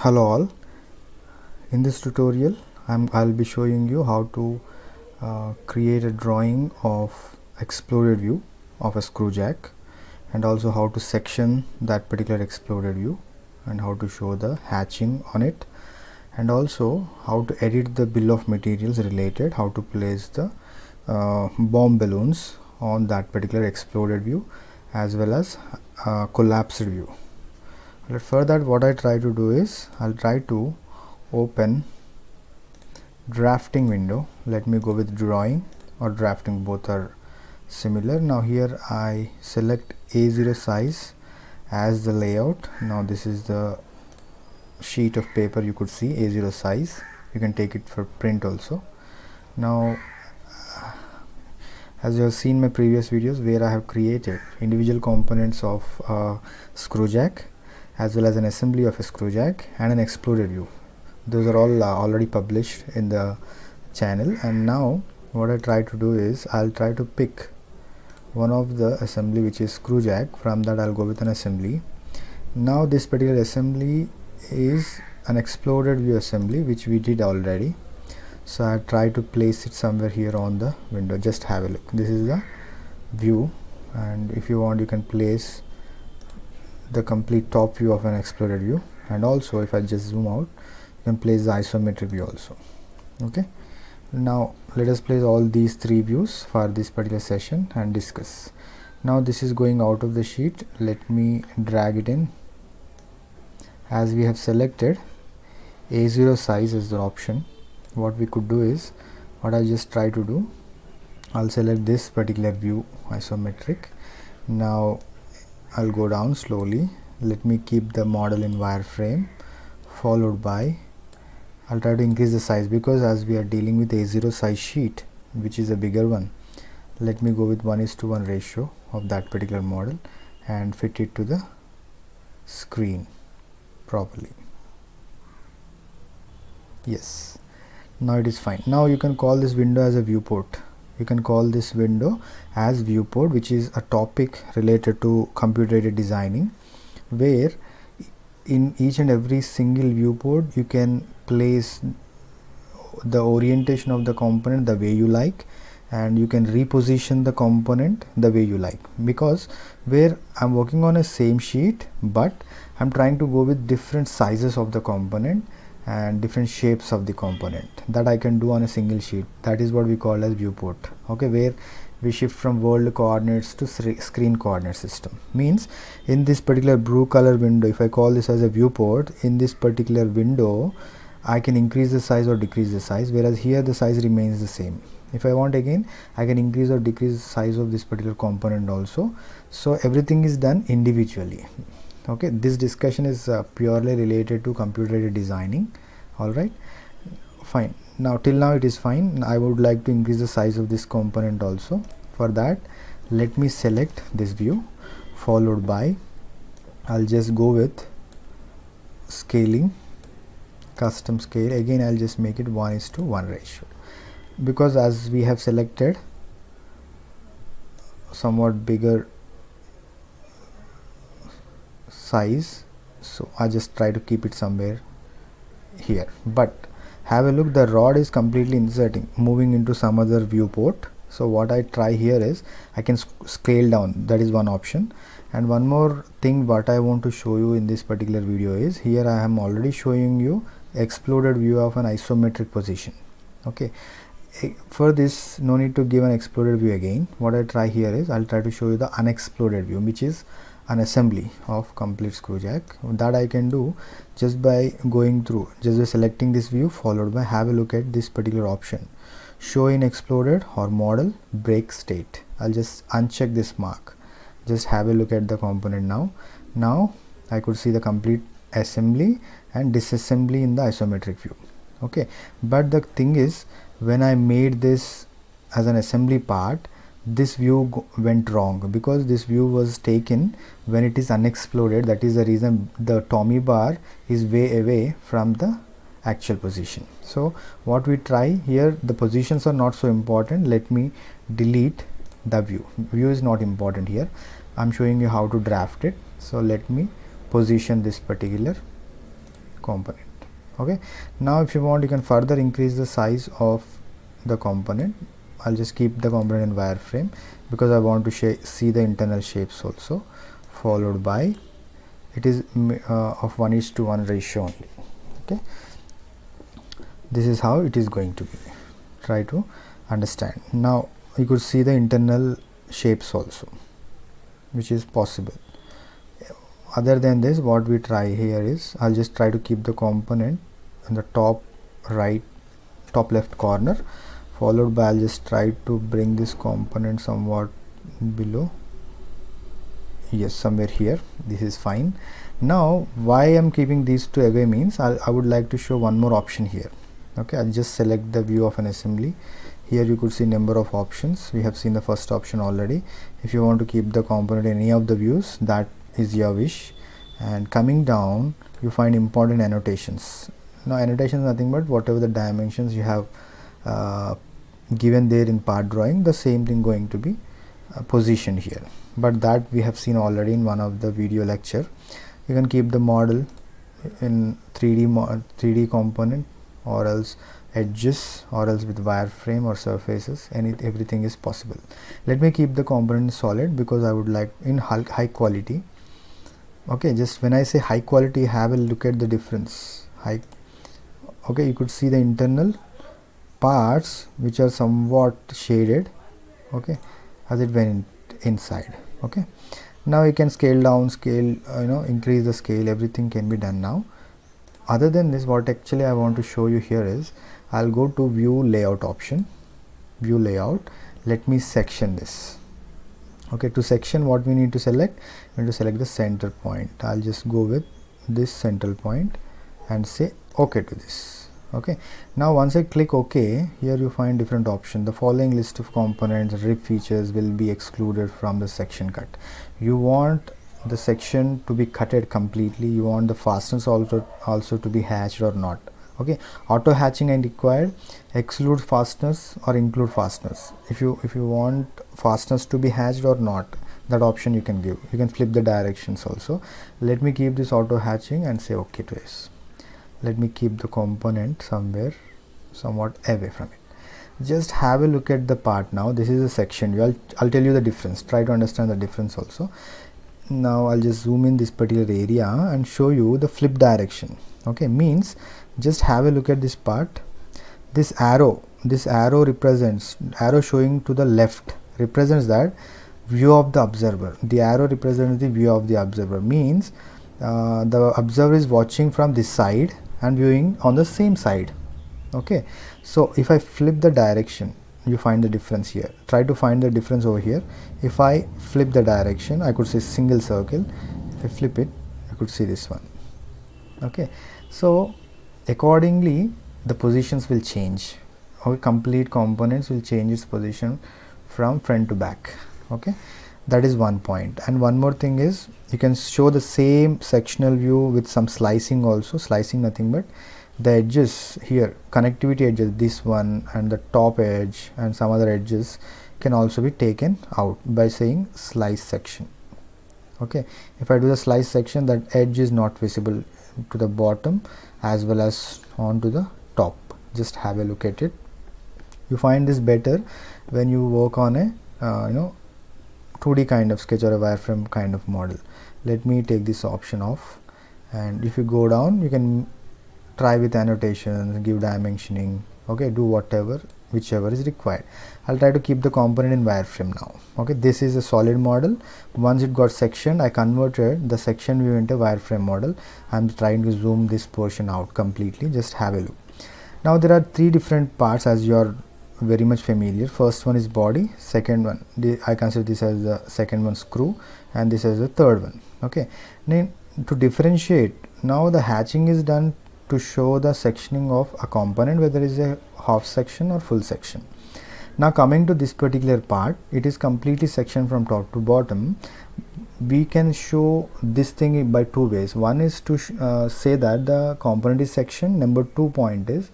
Hello all. In this tutorial I'll be showing you how to create a drawing of exploded view of a screw jack, and also how to section that particular exploded view, and how to show the hatching on it, and also how to edit the bill of materials related, how to place the bomb balloons on that particular exploded view as well as collapsed view. But for that, what I try to do is I'll try to open drafting window. Let me go with drawing or drafting, both are similar. Now here I select A0 size as the layout. Now this is the sheet of paper, you could see A0 size. You can take it for print also. Now as you have seen my previous videos where I have created individual components of screw jack as well as an assembly of a screw jack and an exploded view. Those are all already published in the channel, and now what I try to do is I'll try to pick one of the assembly which is screw jack. From that I'll go with an assembly. Now this particular assembly is an exploded view assembly which we did already, so I try to place it somewhere here on the window. Just have a look, this is the view, and if you want you can place the complete top view of an exploded view, and also if I just zoom out you can place the isometric view also. Okay, now let us place all these three views for this particular session and discuss. Now this is going out of the sheet. Let me drag it in. As we have selected A0 size as the option, what we could do is, what I just try to do, I'll select this particular view isometric. Now I'll go down slowly. Let me keep the model in wireframe, followed by I'll try to increase the size, because as we are dealing with A0 size sheet which is a bigger one, let me go with 1:1 ratio of that particular model and fit it to the screen properly. Yes, now it is fine. Now you can call this window as a viewport. You can call this window as viewport, which is a topic related to computer-aided designing, where in each and every single viewport you can place the orientation of the component the way you like, and you can reposition the component the way you like, because where I'm working on a same sheet but I'm trying to go with different sizes of the component and different shapes of the component, that I can do on a single sheet. That is what we call as viewport. Okay, where we shift from world coordinates to screen coordinate system. Means in this particular blue color window, if I call this as a viewport, in this particular window I can increase the size or decrease the size, whereas here the size remains the same. If I want, again I can increase or decrease the size of this particular component also. So everything is done individually. Okay, this discussion is purely related to computer-aided designing. All right, fine. Now till now it is fine. I would like to increase the size of this component also. For that, let me select this view, followed by I'll just go with scaling, custom scale. Again I'll just make it 1:1 ratio, because as we have selected somewhat bigger size, so I just try to keep it somewhere here. But have a look, the rod is completely inserting, moving into some other viewport. So what I try here is I can scale down. That is one option. And one more thing what I want to show you in this particular video is, here I am already showing you exploded view of an isometric position. Okay, for this no need to give an exploded view again. What I try here is I'll try to show you the unexploded view, which is an assembly of complete screw jack. That I can do just by going through, just by selecting this view, followed by have a look at this particular option, show in exploded or model break state. I'll just uncheck this mark. Just have a look at the component now. Now I could see the complete assembly and disassembly in the isometric view. Okay, but the thing is, when I made this as an assembly part, this view went wrong, because this view was taken when it is unexploded. That is the reason the Tommy bar is way away from the actual position. So what we try here, the positions are not so important. Let me delete the view. View is not important here. I'm showing you how to draft it. So let me position this particular component. Okay, now if you want, you can further increase the size of the component. I'll just keep the component in wireframe because I want to see the internal shapes also, followed by it is of 1:1 ratio only. Okay, this is how it is going to be. Try to understand. Now you could see the internal shapes also, which is possible. Other than this, what we try here is, I'll just try to keep the component in the top left corner, followed by I'll just try to bring this component somewhat below. Yes, somewhere here. This is fine. Now why I'm keeping these two away means I would like to show one more option here. Okay, I'll just select the view of an assembly. Here you could see number of options. We have seen the first option already. If you want to keep the component in any of the views, that is your wish. And coming down, you find important annotations. Now annotations nothing but whatever the dimensions you have given there in part drawing, the same thing going to be positioned here, but that we have seen already in one of the video lecture. You can keep the model in 3D component, or else edges, or else with wireframe or surfaces. Everything is possible. Let me keep the component solid because I would like in high quality. Okay, just when I say high quality, have a look at the difference. Okay, you could see the internal parts which are somewhat shaded, okay, as it went inside. Okay, now you can scale down, increase the scale. Everything can be done now. Other than this, what actually I want to show you here is, I'll go to view layout option, view layout. Let me section this. Okay, to section, what we need to select? We need to select the center point. I'll just go with this central point and say OK to this. Okay, now once I click OK, here you find different options. The following list of components, rib features will be excluded from the section cut. You want the section to be cutted completely. You want the fasteners also to be hatched or not. Okay, auto hatching and required. Exclude fasteners or include fasteners. If you want fasteners to be hatched or not, that option you can give. You can flip the directions also. Let me keep this auto hatching and say OK to this. Let me keep the component somewhat away from it. Just have a look at the part now. This is a section. I'll tell you the difference. Try to understand the difference also. Now I'll just zoom in this particular area and show you the flip direction. Okay, means just have a look at this part. This arrow represents, arrow showing to the left represents that view of the observer. The arrow represents the view of the observer, means the observer is watching from this side and viewing on the same side. Okay, so if I flip the direction, you find the difference here. Try to find the difference over here. If I flip the direction, I could say single circle. If I flip it, I could see this one. Okay, so accordingly the positions will change. Okay, complete components will change its position from front to back. Okay, that is one point. And one more thing is, you can show the same sectional view with some slicing also. Slicing nothing but the edges here, connectivity edges, this one and the top edge and some other edges can also be taken out by saying slice section. Okay, if I do the slice section, that edge is not visible to the bottom as well as onto the top. Just have a look at it. You find this better when you work on a 2D kind of sketch or a wireframe kind of model. Let me take this option off, and if you go down, you can try with annotations, give dimensioning. Okay, do whichever is required. I'll try to keep the component in wireframe now. Okay, this is a solid model. Once it got sectioned, I converted the section view into wireframe model. I'm trying to zoom this portion out completely. Just have a look. Now there are three different parts, as you are very much familiar. First one is body, second one, I consider this as the second one screw, and this as the third one. Okay, now to differentiate, now the hatching is done to show the sectioning of a component, whether it is a half section or full section. Now coming to this particular part, it is completely sectioned from top to bottom. We can show this thing by two ways. One is to say that the component is sectioned. Number 2 point is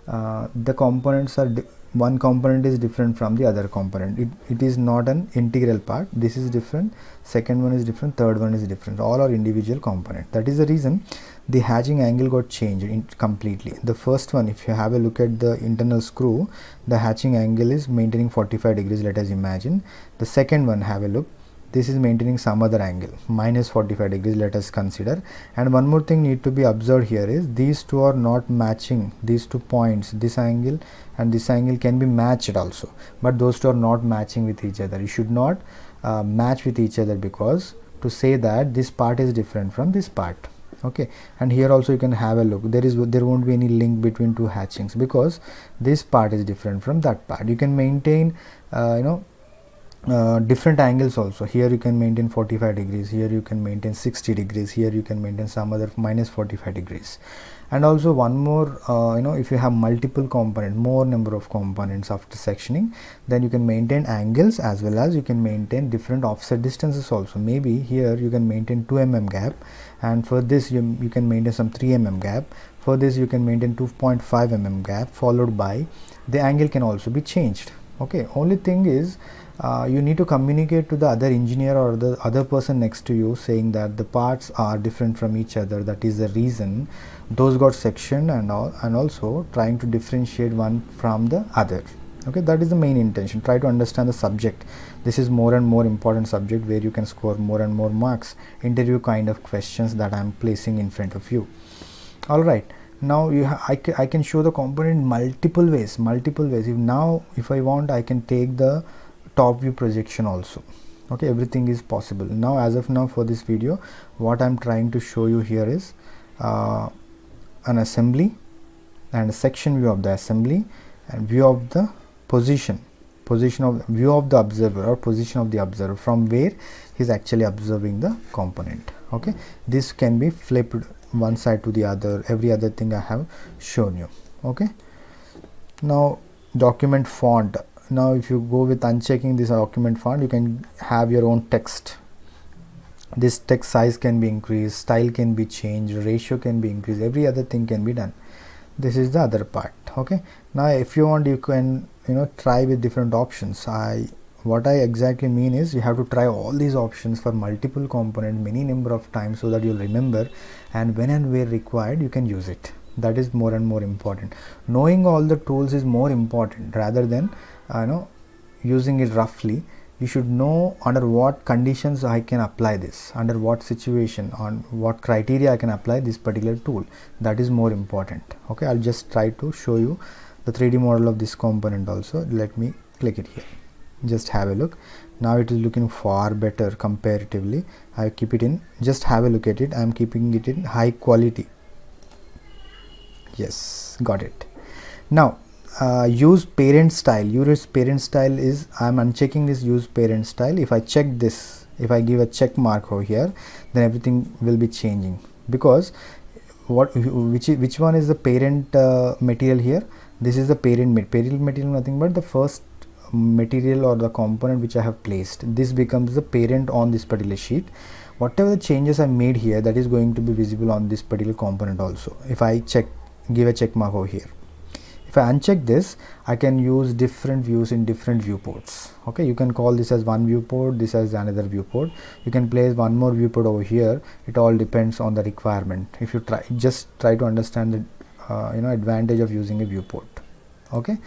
the components are one component is different from the other component. It is not an integral part. This is different, second one is different, third one is different, all are individual component. That is the reason the hatching angle got changed completely. The first one, if you have a look at the internal screw, the hatching angle is maintaining 45 degrees, let us imagine. The second one, have a look, this is maintaining some other angle, minus 45 degrees, let us consider. And one more thing need to be observed here is these two are not matching, these 2 points, this angle and this angle can be matched also, but those two are not matching with each other. You should not match with each other, because to say that this part is different from this part. Okay, and here also you can have a look, there won't be any link between two hatchings, because this part is different from that part. You can maintain different angles also. Here you can maintain 45 degrees, here you can maintain 60 degrees, here you can maintain some other minus 45 degrees. And also one more, if you have multiple component, more number of components after sectioning, then you can maintain angles as well as you can maintain different offset distances also. Maybe here you can maintain 2 mm gap, and for this you can maintain some 3 mm gap, for this you can maintain 2.5 mm gap, followed by the angle can also be changed. Okay, only thing is you need to communicate to the other engineer or the other person next to you, saying that the parts are different from each other, that is the reason those got sectioned, and also trying to differentiate one from the other. Okay, that is the main intention. Try to understand the subject. This is more and more important subject where you can score more and more marks, interview kind of questions that I am placing in front of you. All right, now I can show the component multiple ways. If I want, I can take the top view projection also. Okay, everything is possible. Now as of now, for this video, what I'm trying to show you here is an assembly and a section view of the assembly and view of the view of the observer, or position of the observer, from where he's actually observing the component. Okay, this can be flipped one side to the other, every other thing I have shown you. Okay, now document font. Now if you go with unchecking this document font, you can have your own text. This text size can be increased, style can be changed, ratio can be increased, every other thing can be done. This is the other part. Okay, now if you want, you can try with different options. What I exactly mean is you have to try all these options for multiple component many number of times, so that you'll remember, and when and where required you can use it. That is more and more important. Knowing all the tools is more important rather than using it roughly. You should know under what conditions I can apply this, under what situation, on what criteria I can apply this particular tool. That is more important. Okay, I'll just try to show you the 3D model of this component also. Let me click it here, just have a look. Now it is looking far better comparatively. I keep it in, just have a look at it. I am keeping it in high quality. Yes, got it. Now use parent style. Use parent style is, I am unchecking this use parent style. If I check this, if I give a check mark over here, then everything will be changing, because which one is the parent material here? This is the parent material, nothing but the first material or the component which I have placed. This becomes the parent on this particular sheet. Whatever the changes I made here, that is going to be visible on this particular component also. If I give a check mark over here. If I uncheck this, I can use different views in different viewports. Okay, you can call this as one viewport, this as another viewport. You can place one more viewport over here. It all depends on the requirement. If you just try to understand the advantage of using a viewport. Okay,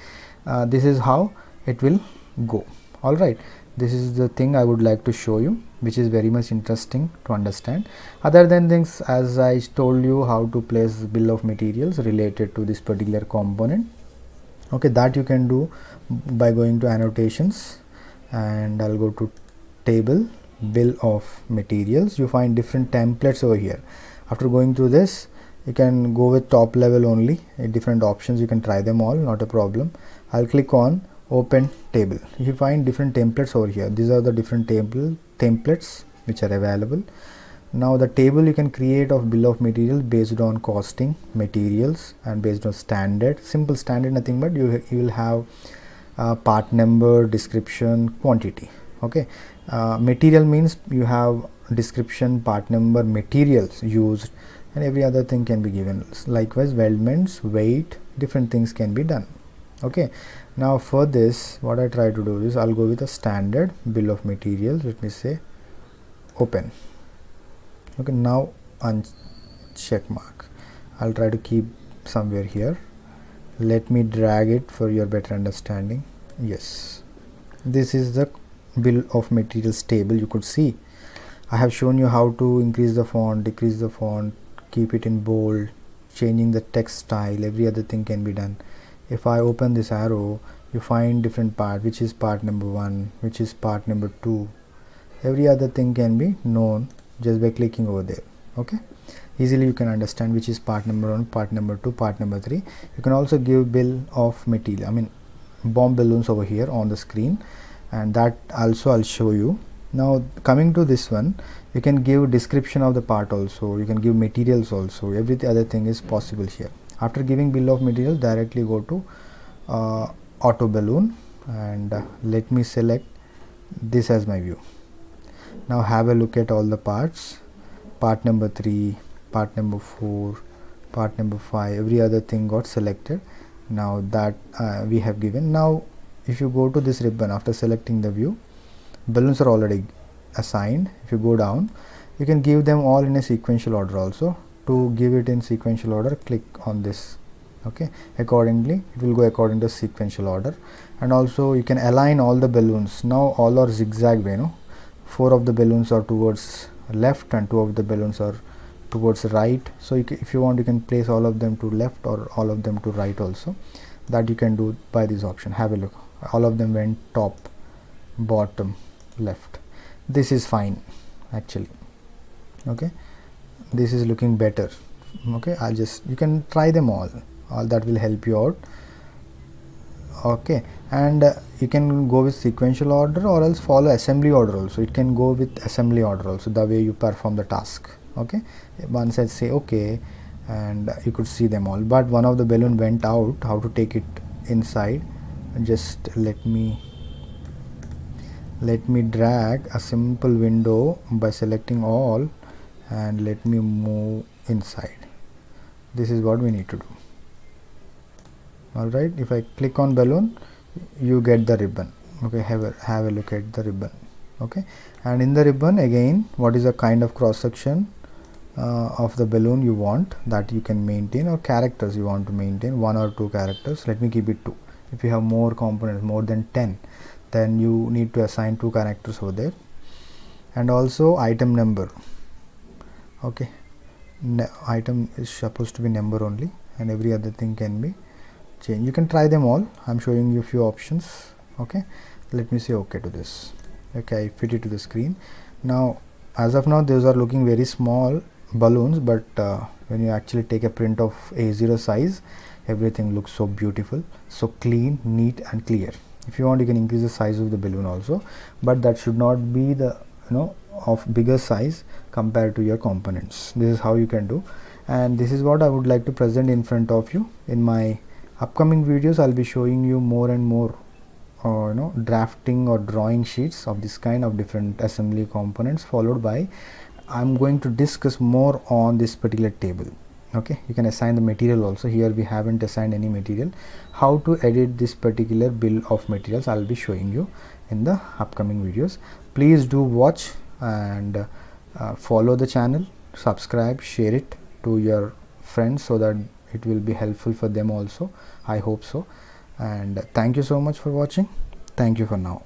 this is how it will go. All right, this is the thing I would like to show you, which is very much interesting to understand. Other than things, as I told you, how to place bill of materials related to this particular component. Okay, that you can do by going to annotations, and I'll go to table, bill of materials. You find different templates over here. After going through this, you can go with top level only, different options. You can try them all, not a problem. I'll click on open table. You find different templates over here. These are the different templates which are available. Now the table you can create of bill of materials based on costing, materials, and based on standard. Simple standard, nothing but you will have part number, description, quantity. Okay, material means you have description, part number, materials used, and every other thing can be given. Likewise, weldments, weight, different things can be done. Okay, now for this what I try to do is I'll go with a standard bill of materials. Let me say open. Okay, now check mark. I'll try to keep somewhere here. Let me drag it for your better understanding. Yes, this is the bill of materials table. You could see I have shown you how to increase the font, decrease the font, keep it in bold, changing the text style. Every other thing can be done. If I open this arrow, you find different part, which is part number 1, which is part number 2. Every other thing can be known just by clicking over there. Okay, easily you can understand which is part number 1, part number 2, part number 3. You can also give bill of material, I mean bomb balloons over here on the screen, and that also I'll show you. Now coming to this one, you can give description of the part also, you can give materials also. Every other thing is possible here. After giving bill of materials, directly go to auto balloon, and let me select this as my view. Now have a look at all the parts. Part number 3, part number 4, part number 5, every other thing got selected. Now that we have given. Now if you go to this ribbon, after selecting the view, balloons are already assigned. If you go down, you can give them all in a sequential order also. To give it in sequential order, click on this. Okay, accordingly it will go according to sequential order. And also you can align all the balloons. Now all are zigzag way, 4 of the balloons are towards left and 2 of the balloons are towards right. So if you want, you can place all of them to left or all of them to right also. That you can do by this option. Have a look, all of them went top, bottom, left. This is fine actually. Okay, this is looking better. Okay, you can try them all that will help you out. Okay, and you can go with sequential order or else follow assembly order also. It can go with assembly order also, the way you perform the task. Okay, once I say okay, and you could see them all, but one of the balloon went out. How to take it inside? Just let me drag a simple window by selecting all, and let me move inside. This is what we need to do. Alright, if I click on balloon, you get the ribbon. Okay, have a look at the ribbon. Okay, and in the ribbon again, what is the kind of cross section of the balloon you want, that you can maintain, or characters you want to maintain, 1 or 2 characters. Let me keep it 2. If you have more components, more than 10, then you need to assign 2 characters over there. And also item number. Okay, item is supposed to be number only, and every other thing can be changed. You can try them all. I'm showing you a few options. Okay, let me say okay to this. Okay, I fit it to the screen. Now as of now, those are looking very small balloons, but when you actually take a print of A0 size, everything looks so beautiful, so clean, neat and clear. If you want, you can increase the size of the balloon also, but that should not be the of bigger size compared to your components. This is how you can do, and this is what I would like to present in front of you. In my upcoming videos, I'll be showing you more and more drafting or drawing sheets of this kind of different assembly components, followed by I'm going to discuss more on this particular table. Okay, you can assign the material also. Here we haven't assigned any material. How to edit this particular bill of materials, I'll be showing you in the upcoming videos. Please do watch and follow the channel, subscribe, share it to your friends so that it will be helpful for them also. I hope so. And thank you so much for watching. Thank you for now.